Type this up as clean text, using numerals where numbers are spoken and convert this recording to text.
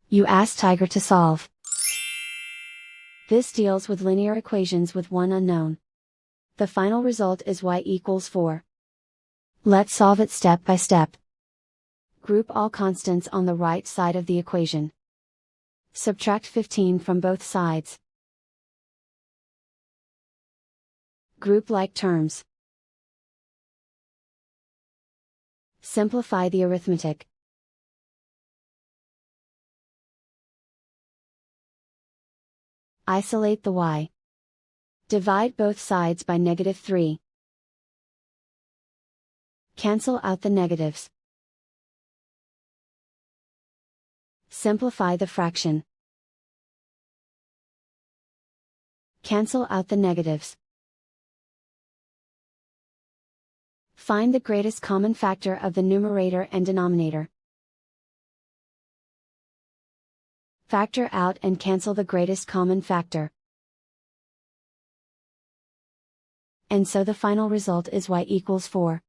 You ask Tiger to solve. This deals with linear equations with one unknown. The final result is y equals 4. Let's solve it step by step. Group all constants on the right side of the equation. Subtract 15 from both sides. Group like terms. Simplify the arithmetic. Isolate the y. Divide both sides by -3. Cancel out the negatives. Simplify the fraction. Cancel out the negatives. Find the greatest common factor of the numerator and denominator. Factor out and cancel the greatest common factor. And so the final result is y equals 4.